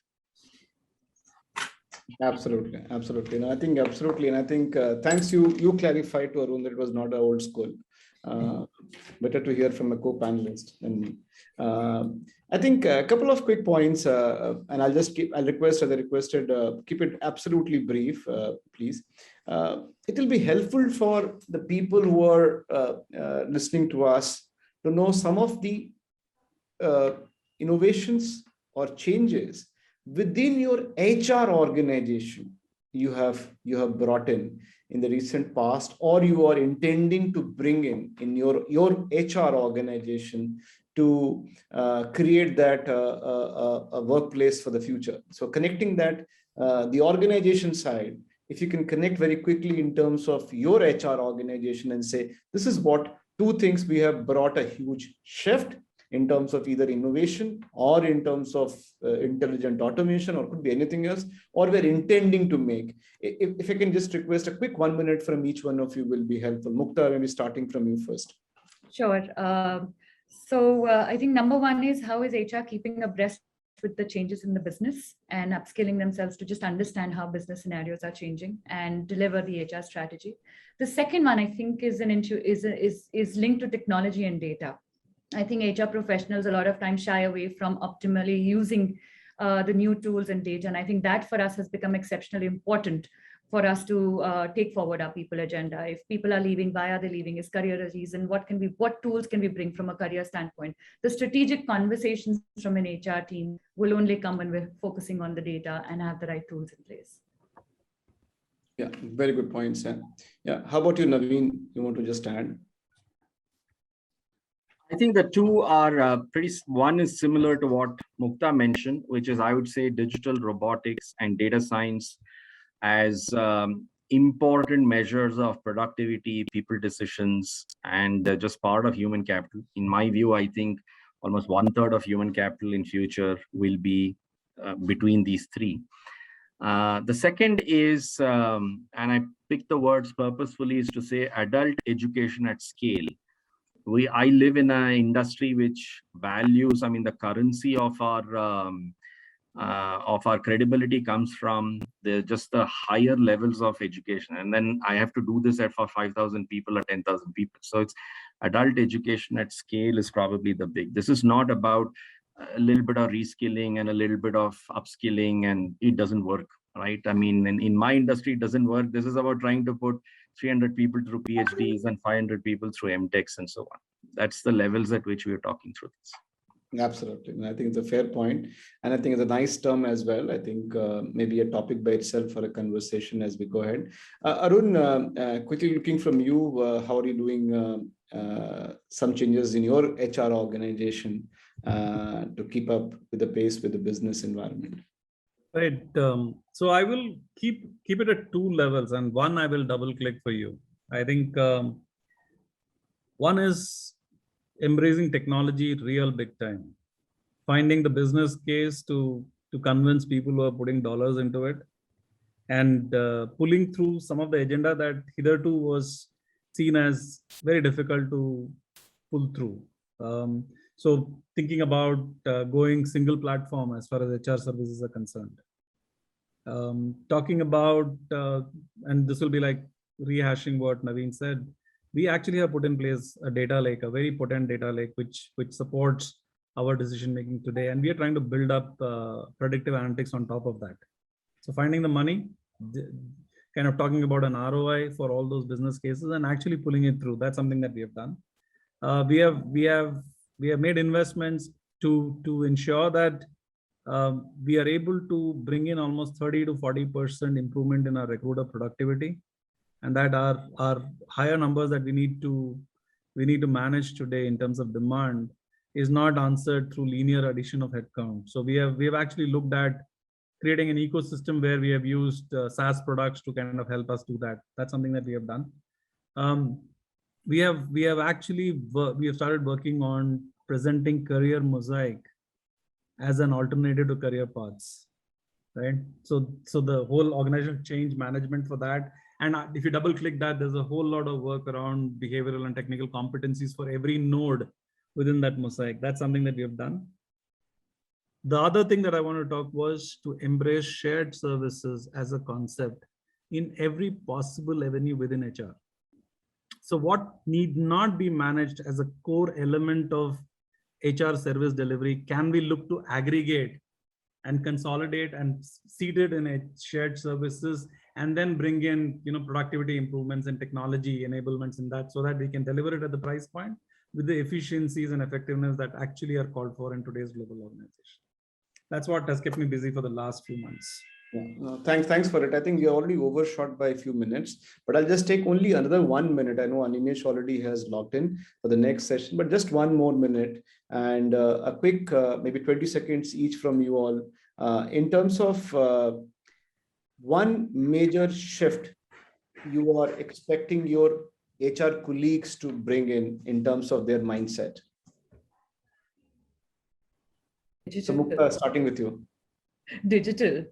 Absolutely, absolutely. No, I think absolutely, and I think thanks you clarified to Arun that it was not an old school. Better to hear from a co-panelist. And I think a couple of quick points, and I'll request, as I requested, keep it absolutely brief, please. It will be helpful for the people who are listening to us to know some of the innovations or changes within your HR organization you have brought in the recent past, or you are intending to bring in your HR organization to create that a workplace for the future. So connecting that, the organization side, if you can connect very quickly in terms of your HR organization and say, this is what two things we have brought a huge shift in terms of either innovation or in terms of intelligent automation, or could be anything else, or we're intending to make. If I can just request a quick 1 minute from each one of you will be helpful. Mukta, maybe starting from you first. Sure. So I think number one is, how is HR keeping abreast with the changes in the business and upskilling themselves to just understand how business scenarios are changing and deliver the HR strategy. The second one, I think, is linked to technology and data. I think HR professionals a lot of times shy away from optimally using the new tools and data. And I think that for us has become exceptionally important for us to take forward our people agenda. If people are leaving, why are they leaving? Is career a reason? What tools can we bring from a career standpoint? The strategic conversations from an HR team will only come when we're focusing on the data and have the right tools in place. Yeah, very good points. Yeah. How about you, Naveen? You want to just add? I think the two are one is similar to what Mukta mentioned, which is, I would say, digital robotics and data science as important measures of productivity, people decisions, and just part of human capital. In my view, I think almost 1/3 of human capital in future will be between these three. The second is, and I picked the words purposefully, is to say adult education at scale. I live in an industry which values, I mean, the currency of our credibility comes from just the higher levels of education. And then I have to do this for 5,000 people or 10,000 people. So it's adult education at scale is probably the big. This is not about a little bit of reskilling and a little bit of upskilling, and it doesn't work, right? I mean, in my industry, it doesn't work. This is about trying to put 300 people through PhDs and 500 people through MTechs and so on. That's the levels at which we are talking through this. Absolutely. And I think it's a fair point. And I think it's a nice term as well. I think maybe a topic by itself for a conversation as we go ahead. Arun, quickly looking from you, how are you doing some changes in your HR organization to keep up with the pace with the business environment? Right. So I will keep it at two levels, and one I will double click for you. I think one is embracing technology real big time, finding the business case to convince people who are putting dollars into it, and pulling through some of the agenda that hitherto was seen as very difficult to pull through. So thinking about going single platform as far as HR services are concerned. Talking about, and this will be like rehashing what Naveen said, we actually have put in place a data lake, a very potent data lake, which supports our decision making today. And we are trying to build up predictive analytics on top of that. So finding the money, kind of talking about an ROI for all those business cases and actually pulling it through. That's something that we have done. We have made investments to ensure that we are able to bring in almost 30 to 40% improvement in our recruiter productivity, and that our higher numbers that we need to manage today in terms of demand is not answered through linear addition of headcount. So we have actually looked at creating an ecosystem where we have used SaaS products to kind of help us do that. That's something that we have done. We have started working on presenting Career Mosaic as an alternative to career paths, right? So the whole organization change management for that. And if you double click that, there's a whole lot of work around behavioral and technical competencies for every node within that mosaic. That's something that we have done. The other thing that I want to talk was to embrace shared services as a concept in every possible avenue within HR. So what need not be managed as a core element of HR service delivery can we look to aggregate and consolidate and seed it in a shared services, and then bring in, productivity improvements and technology enablements in that, so that we can deliver it at the price point with the efficiencies and effectiveness that actually are called for in today's global organization. That's what has kept me busy for the last few months. Yeah, no, thanks for it. I think we are already overshot by a few minutes, but I'll just take only another 1 minute. I know Animesh already has logged in for the next session, but just 1 more minute and a quick, maybe 20 seconds each from you all in terms of one major shift you are expecting your HR colleagues to bring in terms of their mindset. So Mukta, starting with you. Digital.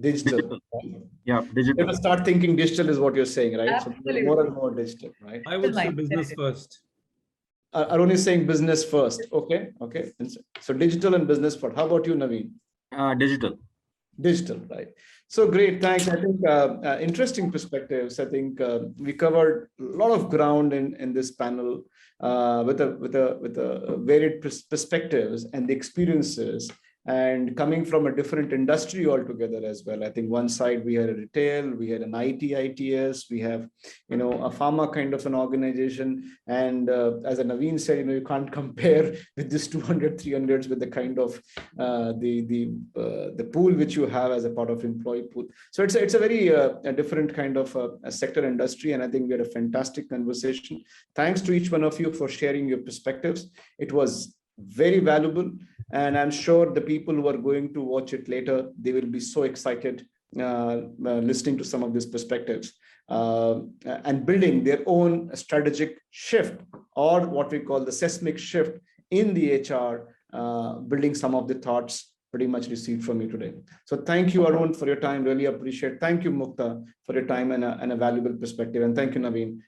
Yeah, digital. You start thinking digital is what you're saying, right? Absolutely. So more and more digital, right? I would say business first. Arun is saying business first. Okay. So digital and business first. How about you, Naveen? Digital, right? So great, thanks. I think interesting perspectives. I think we covered a lot of ground in this panel with a varied perspectives and the experiences, and coming from a different industry altogether as well. I think one side we had a retail, we had an ITS, we have a pharma kind of an organization, and as Naveen said, you can't compare with this 200, 300s with the kind of the pool which you have as a part of employee pool. So it's a very a different kind of a sector industry, and I think we had a fantastic conversation. Thanks to each one of you for sharing your perspectives. It was very valuable, and I'm sure the people who are going to watch it later, they will be so excited listening to some of these perspectives and building their own strategic shift, or what we call the seismic shift in the HR, building some of the thoughts pretty much received from you today. So thank you, Arun, for your time. Really appreciate. Thank you, Mukta, for your time and a valuable perspective. And thank you, Naveen,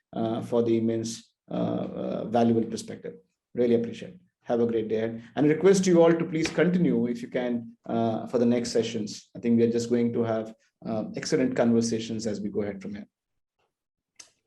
for the immense valuable perspective. Really appreciate it. Have a great day. And I request you all to please continue if you can for the next sessions. I think we are just going to have excellent conversations as we go ahead from here.